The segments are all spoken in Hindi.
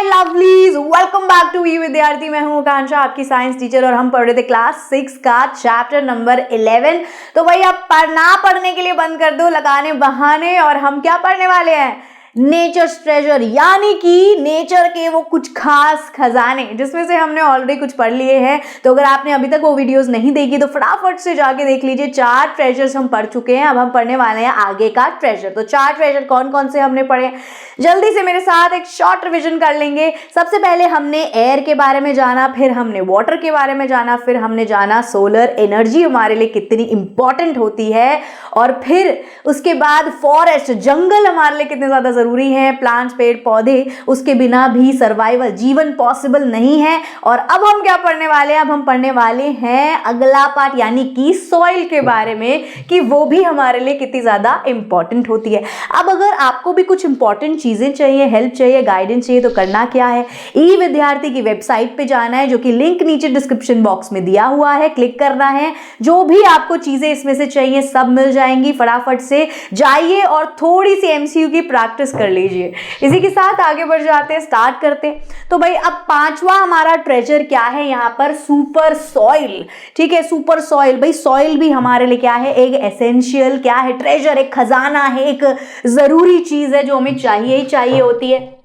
Lovelies, welcome back to you विद्यार्थी। मैं हूं आकांक्षा, आपकी साइंस टीचर, और हम पढ़ रहे थे क्लास 6 का चैप्टर नंबर 11। तो भाई आप ना पढ़ने के लिए बंद कर दो लगाने बहाने, और हम क्या पढ़ने वाले हैं? नेचर्स ट्रेजर, यानी कि नेचर के वो कुछ खास खजाने जिसमें से हमने ऑलरेडी कुछ पढ़ लिए हैं। तो अगर आपने अभी तक वो वीडियोस नहीं देखी तो फटाफट से जाके देख लीजिए। 4 ट्रेजर्स हम पढ़ चुके हैं, अब हम पढ़ने वाले हैं आगे का ट्रेजर। तो 4 ट्रेजर कौन कौन से हमने पढ़े, जल्दी से मेरे साथ एक शॉर्ट रिविजन कर लेंगे। सबसे पहले हमने एयर के बारे में जाना, फिर हमने वाटर के बारे में जाना, फिर हमने जाना सोलर एनर्जी हमारे लिए कितनी इंपॉर्टेंट होती है, और फिर उसके बाद फॉरेस्ट, जंगल हमारे लिए कितने ज्यादा जरूरी है, प्लांट्स, पेड़ पौधे, उसके बिना भी सर्वाइवल, जीवन पॉसिबल नहीं है। और अब हम क्या पढ़ने वाले हैं? अब हम पढ़ने वाले हैं अगला पार्ट, यानी कि सॉइल के बारे में, कि वो भी हमारे लिए कितनी ज्यादा इंपॉर्टेंट होती है। अब अगर आपको भी कुछ इंपॉर्टेंट चीजें चाहिए, हेल्प चाहिए, गाइडेंस चाहिए, तो करना क्या है? ई विद्यार्थी की वेबसाइट पे जाना है, जो कि लिंक नीचे डिस्क्रिप्शन बॉक्स में दिया हुआ है, क्लिक करना है। जो भी आपको चीजें इसमें से चाहिए सब मिल जाएंगी। फटाफट से जाइए और थोड़ी सी एमसीक्यू की प्रैक्टिस कर लीजिए। इसी के साथ आगे बढ़ जाते हैं, स्टार्ट करते हैं। तो भाई अब 5वां हमारा ट्रेजर क्या है यहाँ पर? Super soil. ठीक है, सुपर सॉइल। भाई सॉइल भी हमारे लिए क्या है? एक एसेंशियल क्या है? ट्रेजर, एक खजाना है, एक जरूरी चीज है जो हमें चाहिए ही चाहिए होती है।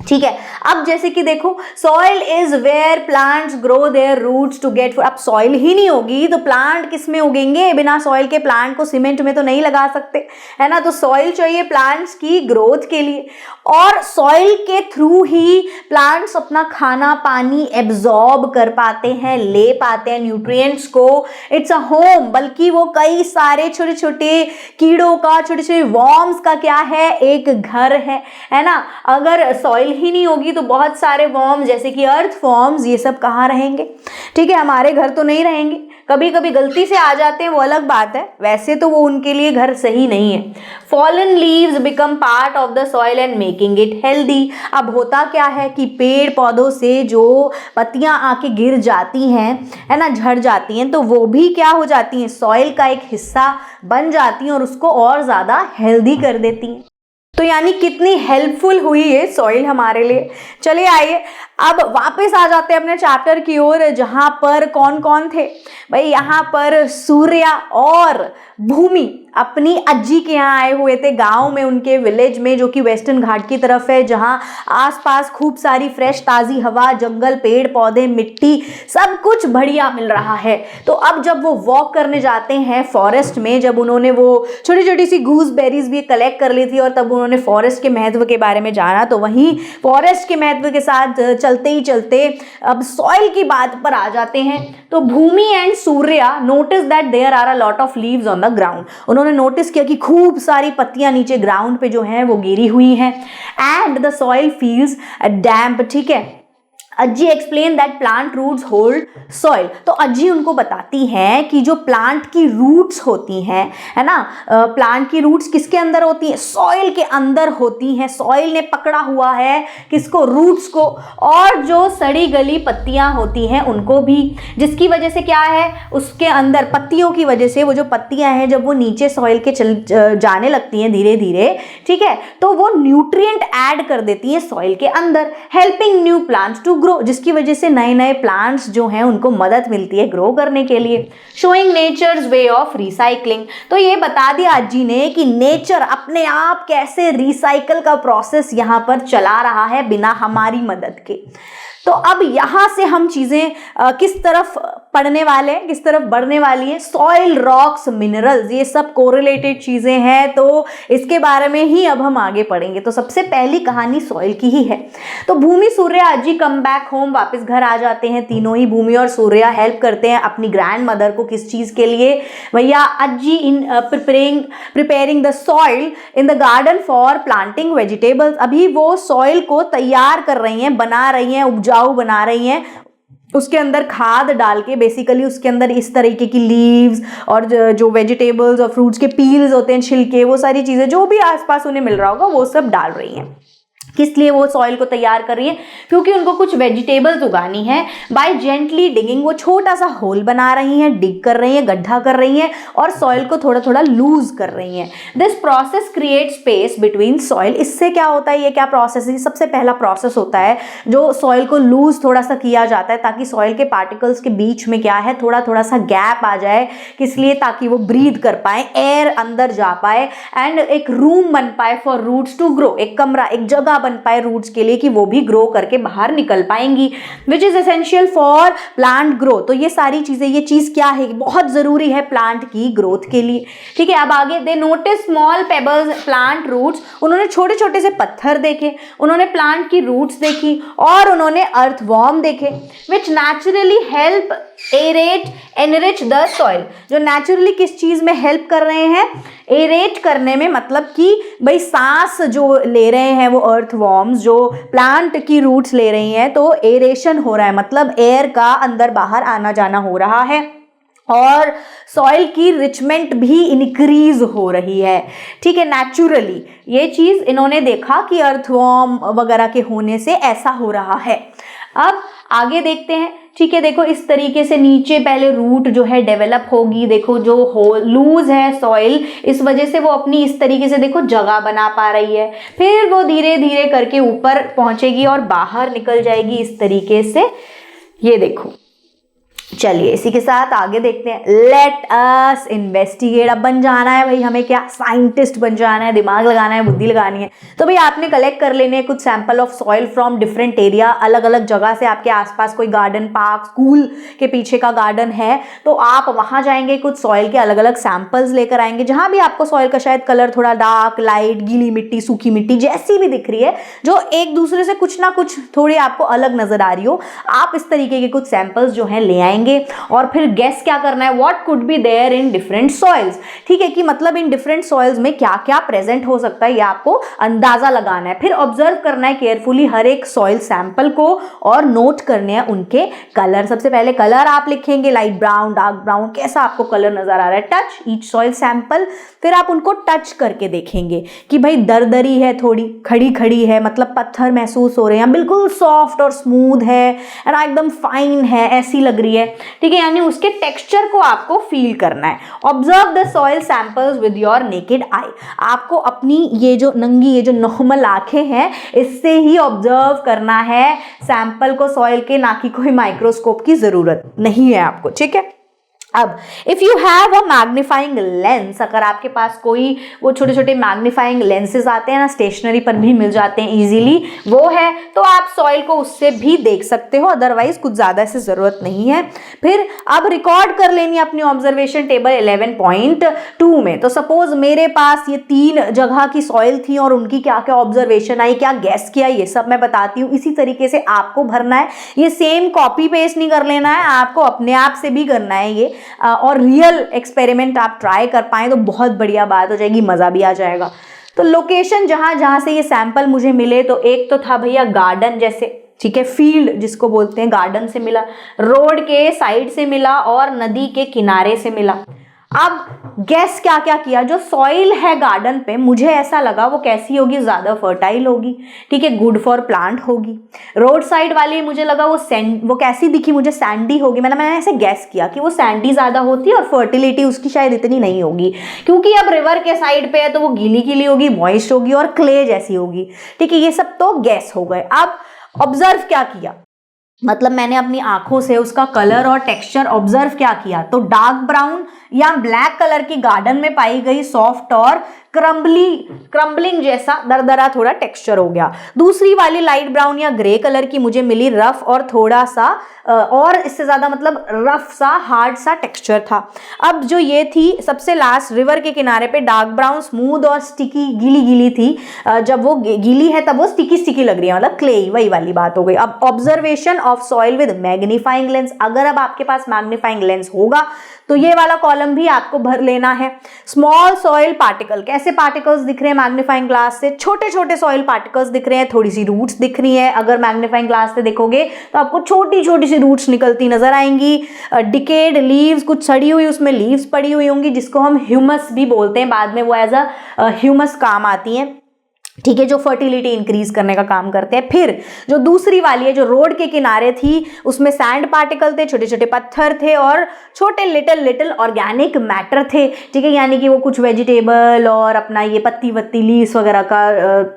ठीक है, अब जैसे कि देखो, soil is where plants grow their roots to get food. अब सॉइल ही नहीं होगी तो प्लांट किस में उगेंगे? बिना सॉइल के प्लांट को सीमेंट में तो नहीं लगा सकते, है ना। तो सॉइल चाहिए प्लांट्स की ग्रोथ के लिए, और सॉइल के थ्रू ही प्लांट्स अपना खाना पानी एब्जॉर्ब कर पाते हैं, ले पाते हैं न्यूट्रिएंट्स को। इट्स अ होम, बल्कि वो कई सारे छोटे छोटे कीड़ों का, छोटे छोटे वॉर्म्स का क्या है? एक घर है ना। अगर सॉइल ही नहीं होगी तो बहुत सारे वॉर्म, जैसे कि अर्थ फॉर्म्स, ये सब कहाँ रहेंगे? ठीक है, हमारे घर तो नहीं रहेंगे। कभी कभी गलती से आ जाते हैं, वो अलग बात है, वैसे तो वो उनके लिए घर सही नहीं है। Fallen leaves become part of the soil and making it healthy. अब होता क्या है कि पेड़ पौधों से जो पत्तियां आके गिर जाती हैं, है ना, झड़ जाती हैं, तो वो भी क्या हो जाती हैं? सॉइल का एक हिस्सा बन जाती हैं और उसको और ज्यादा हेल्दी कर देती हैं। तो यानी कितनी हेल्पफुल हुई ये सॉइल हमारे लिए। चलिए आइए अब वापस आ जाते हैं अपने चैप्टर की ओर, जहां पर कौन कौन थे भाई? यहाँ पर सूर्या और भूमि अपनी अज्जी के यहाँ आए हुए थे, गांव में, उनके विलेज में, जो कि वेस्टर्न घाट की तरफ है, जहां आसपास खूब सारी फ्रेश ताजी हवा, जंगल, पेड़ पौधे, मिट्टी, सब कुछ बढ़िया मिल रहा है। तो अब जब वो वॉक करने जाते हैं फॉरेस्ट में, जब उन्होंने वो छोटी छोटी सी गूसबेरीज भी कलेक्ट कर ली थी और तब उन्होंने फॉरेस्ट के महत्व के बारे में जाना, तो वहीं फॉरेस्ट के महत्व के साथ चलते ही चलते अब सॉइल की बात पर आ जाते हैं। तो Bhumi and Surya notice that there are a lot of leaves on the ground. उन्होंने नोटिस किया कि खूब सारी पत्तियां नीचे ग्राउंड पे जो हैं वो गिरी हुई हैं। And the soil feels damp. ठीक है, Ajji explain that plant roots hold soil. तो अज्जी उनको बताती हैं कि जो प्लांट की रूट्स होती हैं, है ना, प्लांट की रूट्स किसके अंदर होती हैं? सॉइल के अंदर होती हैं। सॉइल ने पकड़ा हुआ है किसको? रूट्स को। और जो सड़ी गली पत्तियां होती हैं उनको भी, जिसकी वजह से क्या है? उसके अंदर पत्तियों की वजह से वो जो पत्तियां हैं जब वो नीचे सॉइल के जाने लगती हैं धीरे धीरे, ठीक है, तो वो न्यूट्रिएंट ऐड कर देती हैं सॉइल के अंदर, helping new plants to grow, जिसकी वजह से नए नए प्लांट्स जो हैं उनको मदद मिलती है ग्रो करने के लिए। Showing nature's way of recycling. तो ये बता दिया अज्जी ने कि नेचर अपने आप कैसे रिसाइकल का प्रोसेस यहाँ पर चला रहा है बिना हमारी मदद के। तो अब यहाँ से हम चीजें किस तरफ पढ़ने वाले हैं, किस तरफ बढ़ने वाली है? सॉइल, रॉक्स, मिनरल्स, ये सब कोरिलेटेड चीजें हैं, तो इसके बारे में ही अब हम आगे पढ़ेंगे। तो सबसे पहली कहानी सॉइल की ही है। तो भूमि, सूर्या, अज्जी कम बैक होम, वापस घर आ जाते हैं तीनों ही। भूमि और सूर्या हेल्प करते हैं अपनी ग्रैंड मदर को, किस चीज के लिए भैया? Ajji in preparing the soil in the garden for planting vegetables. अभी वो सॉइल को तैयार कर रही हैं, बना रही हैं, उपजाऊ बना रही हैं, उसके अंदर खाद डाल के, बेसिकली उसके अंदर इस तरीके की लीव्स और जो वेजिटेबल्स और फ्रूट्स के पील्स होते हैं, छिलके, वो सारी चीजें जो भी आसपास उन्हें मिल रहा होगा वो सब डाल रही हैं। किस लिए वो सॉइल को तैयार कर रही है, क्योंकि उनको कुछ वेजिटेबल्स उगानी है। बाय जेंटली डिगिंग वो छोटा सा होल बना रही हैं, डिग कर रही हैं, गड्ढा कर रही हैं और सॉइल को थोड़ा थोड़ा लूज कर रही हैं। This process create space between soil. इससे क्या होता है, ये क्या प्रोसेस है, सबसे पहला प्रोसेस होता है जो सॉइल को लूज थोड़ा सा किया जाता है ताकि सॉइल के पार्टिकल्स के बीच में क्या है थोड़ा थोड़ा सा गैप आ जाए, किस लिए, ताकि वो ब्रीथ कर पाए, एयर अंदर जा पाए एंड एक रूम बन पाए फॉर रूट्स टू ग्रो, एक कमरा, एक जगह बन पाए रूट्स के लिए कि वो भी ग्रो करके बाहर निकल पाएंगी, which is essential for plant growth. तो ये सारी चीजें, ये चीज क्या है, बहुत जरूरी है प्लांट की ग्रोथ के लिए। ठीक है, अब आगे they notice small pebbles plant roots, उन्होंने छोटे छोटे से पत्थर देखे, उन्होंने प्लांट की रूट्स देखी और उन्होंने अर्थवॉर्म देखे, which naturally help aerate enrich the soil, जो नेचुरली किस चीज में हेल्प कर रहे हैं, एरेट करने में, मतलब कि भाई सांस जो ले रहे हैं वो अर्थवॉर्म्स, जो प्लांट की रूट्स ले रही हैं, तो एरेशन हो रहा है, मतलब एयर का अंदर बाहर आना जाना हो रहा है और सॉइल की रिचमेंट भी इंक्रीज हो रही है। ठीक है, नेचुरली ये चीज इन्होंने देखा कि अर्थवॉर्म वगैरह के होने से ऐसा हो रहा है। अब आगे देखते हैं। ठीक है, देखो इस तरीके से नीचे पहले रूट जो है डेवलप होगी, देखो जो होल लूज है सॉइल, इस वजह से वो अपनी इस तरीके से देखो जगह बना पा रही है, फिर वो धीरे धीरे करके ऊपर पहुंचेगी और बाहर निकल जाएगी इस तरीके से। ये देखो, चलिए इसी के साथ आगे देखते हैं। Let us investigate. अब बन जाना है भाई हमें, क्या, साइंटिस्ट बन जाना है, दिमाग लगाना है, बुद्धि लगानी है। तो भाई आपने कलेक्ट कर लेने हैं कुछ sample of soil from different area, अलग अलग जगह से। आपके आसपास कोई गार्डन, पार्क, स्कूल के पीछे का गार्डन है तो आप वहां जाएंगे, कुछ सॉइल के अलग अलग सैंपल्स लेकर आएंगे। जहां भी आपको सॉइल का शायद कलर थोड़ा डार्क, लाइट, गीली मिट्टी, सूखी मिट्टी जैसी भी दिख रही है, जो एक दूसरे से कुछ ना कुछ थोड़ी आपको अलग नजर आ रही हो, आप इस तरीके के कुछ सैंपल्स जो है ले आएंगे और फिर गेस क्या करना है, what could be there in different soils. ठीक है, कि मतलब इन डिफरेंट सॉइल्स में क्या क्या प्रेजेंट हो सकता है, ये आपको अंदाजा लगाना है। फिर ऑब्जर्व करना है केयरफुली हर एक सॉइल सैंपल को और नोट करने हैं उनके कलर। सबसे पहले कलर आप लिखेंगे, लाइट ब्राउन, डार्क ब्राउन, कैसा आपको कलर नजर आ रहा है। टच ईच सॉइल सैंपल, फिर आप उनको टच करके देखेंगे कि भाई दरदरी है, थोड़ी खड़ी खड़ी है, मतलब पत्थर महसूस हो रहे हैं, बिल्कुल सॉफ्ट और स्मूथ है, एकदम फाइन है, ऐसी लग रही है। ठीक है, यानी उसके टेक्सचर को आपको फील करना है। Observe the soil samples with your naked आई। आपको अपनी ये जो नंगी, ये जो नॉर्मल आंखें हैं, इससे ही ऑब्जर्व करना है सैंपल को सॉइल के, ना कि कोई माइक्रोस्कोप की जरूरत नहीं है आपको। ठीक है, अब if you have a magnifying lens, अगर आपके पास कोई वो छोटे छोटे मैग्नीफाइंग लेंसेज आते हैं ना, स्टेशनरी पर भी मिल जाते हैं इजीली, वो है तो आप सॉइल को उससे भी देख सकते हो, अदरवाइज कुछ ज्यादा ऐसे जरूरत नहीं है। फिर अब रिकॉर्ड कर लेनी अपनी ऑब्जर्वेशन टेबल 11.2 में। तो सपोज मेरे पास ये 3 जगह की सॉइल थी और उनकी क्या क्या ऑब्जर्वेशन आई, क्या गैस किया, ये सब मैं बताती हूँ। इसी तरीके से आपको भरना है, ये सेम कॉपी पेस्ट नहीं कर लेना है, आपको अपने आप से भी करना है ये, और रियल एक्सपेरिमेंट आप ट्राई कर पाए तो बहुत बढ़िया बात हो जाएगी, मजा भी आ जाएगा। तो लोकेशन जहां जहां से ये सैंपल मुझे मिले, तो एक तो था भैया गार्डन जैसे, ठीक है, फील्ड जिसको बोलते हैं, गार्डन से मिला, रोड के साइड से मिला और नदी के किनारे से मिला। अब गैस क्या क्या किया, जो सॉइल है गार्डन पे मुझे ऐसा लगा वो कैसी होगी, ज्यादा फर्टाइल होगी, ठीक है, गुड फॉर प्लांट होगी। रोड साइड वाली मुझे लगा वो कैसी दिखी मुझे, सैंडी होगी। मैंने ऐसे गैस किया कि वो सैंडी ज्यादा होती है और फर्टिलिटी उसकी शायद इतनी नहीं होगी, क्योंकि अब रिवर के साइड पे है तो वो गीली गीली होगी, मॉइस्ट होगी और क्ले जैसी होगी। ठीक है, ये सब तो गैस हो गए। अब ऑब्जर्व क्या किया, मतलब मैंने अपनी आंखों से उसका कलर और टेक्सचर ऑब्जर्व क्या किया, तो डार्क ब्राउन या ब्लैक कलर की गार्डन में पाई गई सॉफ्ट और क्रम्बलिंग जैसा दरदरा थोड़ा टेक्सचर हो गया। दूसरी वाली लाइट ब्राउन या ग्रे कलर की मुझे मिली रफ और थोड़ा सा और इससे ज्यादा मतलब रफ सा, हार्ड सा टेक्सचर था। अब जो ये थी सबसे लास्ट रिवर के किनारे पे, डार्क ब्राउन स्मूथ और स्टिकी, गीली गीली थी, जब वो गीली है तब वो स्टिकी स्टिकी लग रही है, मतलब क्ले, वही वाली बात हो गई। अब observation of soil with magnifying lens, अगर अब आपके पास मैग्नीफाइंग लेंस होगा तो ये वाला कॉलम भी आपको भर लेना है। स्मॉल सॉइल पार्टिकल, कैसे पार्टिकल्स दिख रहे हैं मैग्नीफाइंग ग्लास से, छोटे छोटे सॉइल पार्टिकल्स दिख रहे हैं, थोड़ी सी रूट्स दिख रही है। अगर मैग्नीफाइंग ग्लास से देखोगे तो आपको छोटी छोटी सी रूट्स निकलती नजर आएंगी। डिकेड लीव्स, कुछ सड़ी हुई उसमें लीव्स पड़ी हुई होंगी, जिसको हम ह्यूमस भी बोलते हैं, बाद में वो एज अ ह्यूमस काम आती हैं। ठीक है, जो फर्टिलिटी इंक्रीज करने का काम करते हैं। फिर जो दूसरी वाली है, जो रोड के किनारे थी, उसमें सैंड पार्टिकल थे, छोटे छोटे पत्थर थे और छोटे लिटिल ऑर्गेनिक मैटर थे। ठीक है, यानी कि वो कुछ वेजिटेबल और अपना ये पत्ती वत्ती लीव्स वगैरह का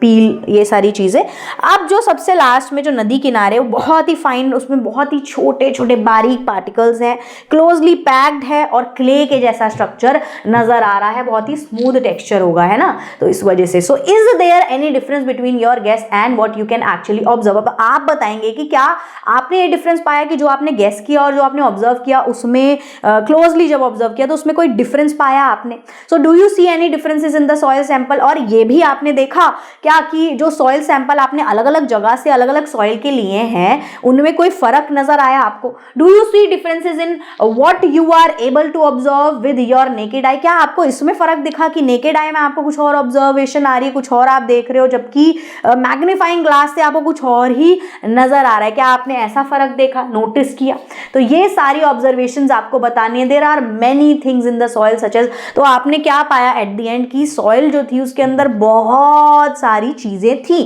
पील, ये सारी चीज़ें। अब जो सबसे लास्ट में जो नदी किनारे, वो बहुत ही फाइन, उसमें बहुत ही छोटे छोटे बारीक पार्टिकल्स हैं, क्लोजली पैक्ड है और क्ले के जैसा स्ट्रक्चर नजर आ रहा है, बहुत ही स्मूथ टेक्सचर होगा, है ना। तो इस वजह से so is there any difference between your guess and what you can actually observe. अब आप बताएंगे कि क्या आपने ये डिफरेंस पाया कि जो आपने गेस किया और जो आपने ऑब्जर्व किया उसमें क्लोजली जब ऑब्जर्व किया तो उसमें कोई डिफरेंस पाया आपने। So do you see any differences in the soil sample. और ये भी आपने देखा क्या कि जो सॉइल सैंपल आपने अलग अलग जगह से अलग अलग सॉइल के लिए हैं उनमें कोई फर्क नजर आया आपको। Do you see differences in what you are able to observe with your naked eye. क्या आपको इसमें फर्क दिखा कि नेकेड आई में आपको कुछ और ऑब्जर्वेशन आ रही है, कुछ और आप देख रहे हो, जबकि मैग्नीफाइंग ग्लास से आपको कुछ और ही नजर आ रहा है। क्या आपने ऐसा फर्क देखा, नोटिस किया। तो ये सारी ऑब्जर्वेशंस आपको बतानी है। There are many things in the soil such as. तो आपने क्या पाया एट द एंड की सॉइल जो थी उसके अंदर बहुत सारी चीजें थी।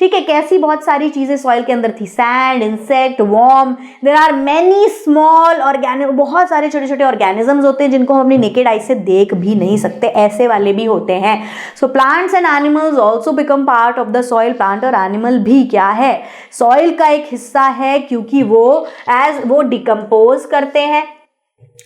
ठीक है, कैसी बहुत सारी चीजें सॉइल के अंदर थी। Sand, insect, worm, there are many small organism, बहुत सारे छोटे छोटे ऑर्गेनिजम्स होते हैं जिनको हम अपनी नेकेड आई से देख भी नहीं सकते, ऐसे वाले भी होते हैं। So plants and animals also become part of the soil. Plant और एनिमल भी क्या है, सॉइल का एक हिस्सा है, क्योंकि वो डिकम्पोज करते हैं।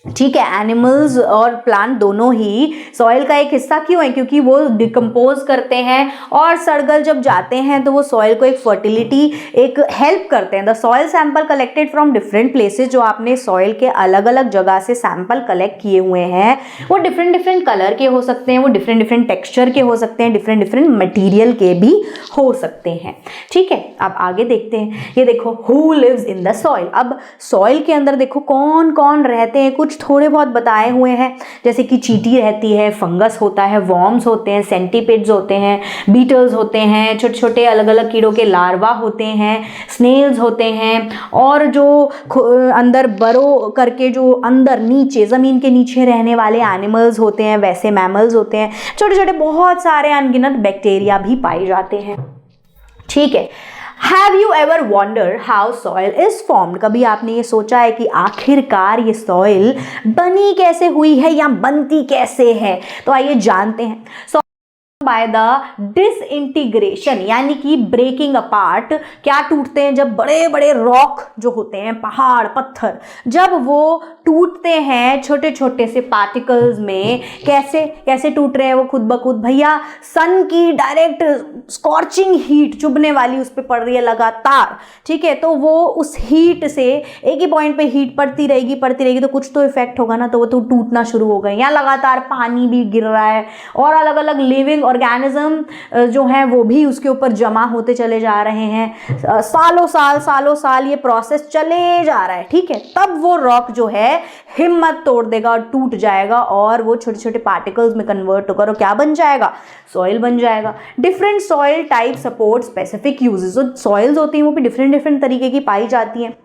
ठीक है, एनिमल्स और प्लांट दोनों ही सॉइल का एक हिस्सा क्यों है, क्योंकि वो डिकम्पोज करते हैं और सड़गल जब जाते हैं तो वो सॉइल को एक फर्टिलिटी, एक हेल्प करते हैं। The soil sample collected from different places, जो आपने सॉइल के अलग अलग जगह से सैंपल कलेक्ट किए हुए हैं वो डिफरेंट डिफरेंट कलर के हो सकते हैं, वो डिफरेंट डिफरेंट टेक्सचर के हो सकते हैं, डिफरेंट डिफरेंट मटीरियल के भी हो सकते हैं। ठीक है, अब आगे देखते हैं। ये देखो, who lives in the soil. अब सॉइल के अंदर देखो कौन कौन रहते हैं, कुछ थोड़े बहुत बताए हुए हैं, जैसे कि चींटी रहती है, फंगस होता है, वॉर्म्स होते हैं, सेंटीपिड्स होते हैं, बीटल्स होते हैं, छोटे छोटे अलग अलग कीड़ों के लार्वा होते हैं, स्नेल्स होते हैं, और जो अंदर बरो करके जो अंदर नीचे ज़मीन के नीचे रहने वाले एनिमल्स होते हैं, वैसे मैमल्स होते हैं, छोटे छोटे बहुत सारे अनगिनत बैक्टीरिया भी पाए जाते हैं। ठीक है, Have you ever wondered how soil is formed? कभी आपने ये सोचा है कि आखिरकार ये सॉइल बनी कैसे हुई है या बनती कैसे है? तो आइए जानते हैं। बाय द डिसइंटीग्रेशन, यानी कि ब्रेकिंग अपार्ट। क्या टूटते हैं, जब बड़े बड़े रॉक जो होते हैं, पहाड़ पत्थर, जब वो टूटते हैं छोटे छोटे से पार्टिकल्स में, कैसे कैसे टूट रहे हैं वो खुद ब खुद। भैया सन की डायरेक्ट स्कॉर्चिंग हीट चुभने वाली उस पर पड़ रही है लगातार। ठीक है, तो वो उस हीट से एक ही पॉइंट पे हीट पड़ती रहेगी तो कुछ तो इफेक्ट होगा ना, तो वो तो टूटना शुरू हो गए। यहाँ लगातार पानी भी गिर रहा है और अलग अलग लिविंग ऑर्गेनिज्म जो हैं वो भी उसके ऊपर जमा होते चले जा रहे हैं। सालों साल ये प्रोसेस चले जा रहा है। ठीक है, तब वो रॉक जो है हिम्मत तोड़ देगा और टूट जाएगा और वो छोटे छोटे पार्टिकल्स में कन्वर्ट होकर क्या बन जाएगा, सॉइल बन जाएगा। Different soil type support specific uses. जो सॉइल्स होती हैं वो भी डिफरेंट डिफरेंट तरीके की पाई जाती हैं,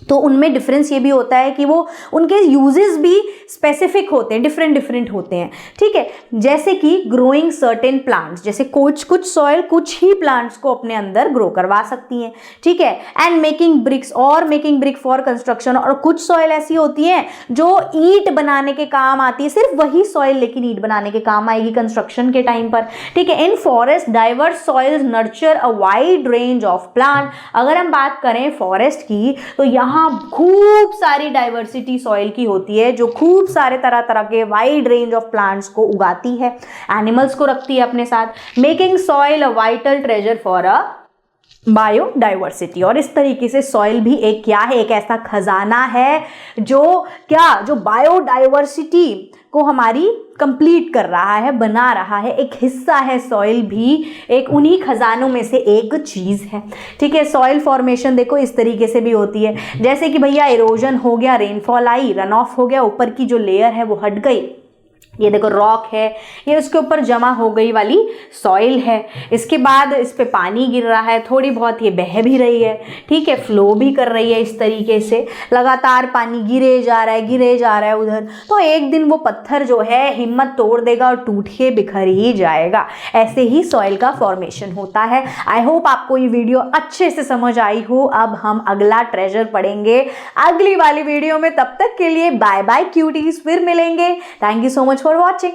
तो उनमें डिफरेंस ये भी होता है कि वो उनके यूजेस भी स्पेसिफिक होते हैं, डिफरेंट डिफरेंट होते हैं। ठीक है, जैसे कि ग्रोइंग सर्टेन प्लांट्स, जैसे कुछ सॉइल कुछ ही प्लांट्स को अपने अंदर ग्रो करवा सकती हैं। ठीक है, एंड मेकिंग ब्रिक्स, और मेकिंग ब्रिक फॉर कंस्ट्रक्शन। और कुछ सॉइल ऐसी होती हैं जो ईंट बनाने के काम आती है, सिर्फ वही सॉइल लेकिन ईंट बनाने के काम आएगी कंस्ट्रक्शन के टाइम पर। ठीक है, इन forest diverse soils nurture a wide range of plant. अगर हम बात करें फॉरेस्ट की तो यहाँ खूब सारी डाइवर्सिटी सॉइल की होती है, जो खूब सारे तरह तरह के वाइड रेंज ऑफ प्लांट्स को उगाती है, एनिमल्स को रखती है अपने साथ, making soil a vital treasure for a biodiversity. और इस तरीके से सॉइल भी एक क्या है, एक ऐसा खजाना है जो बायोडाइवर्सिटी को हमारी कंप्लीट कर रहा है, बना रहा है। एक हिस्सा है सॉइल भी, एक उन्हीं खजानों में से एक चीज़ है। ठीक है, सॉइल फॉर्मेशन देखो इस तरीके से भी होती है, जैसे कि भैया इरोजन हो गया, रेनफॉल आई, रन ऑफ हो गया, ऊपर की जो लेयर है वो हट गई, ये देखो रॉक है, ये उसके ऊपर जमा हो गई वाली सॉइल है। इसके बाद इस पे पानी गिर रहा है, थोड़ी बहुत ये बह भी रही है, ठीक है, फ्लो भी कर रही है इस तरीके से, लगातार पानी गिरे जा रहा है, गिरे जा रहा है उधर। तो एक दिन वो पत्थर जो है हिम्मत तोड़ देगा और टूट के बिखर ही जाएगा। ऐसे ही सॉइल का फॉर्मेशन होता है। आई होप आपको ये वीडियो अच्छे से समझ आई हो। अब हम अगला ट्रेजर पढ़ेंगे अगली वाली वीडियो में। तब तक के लिए बाय बाय क्यूटीज, फिर मिलेंगे। Thank you so much for watching.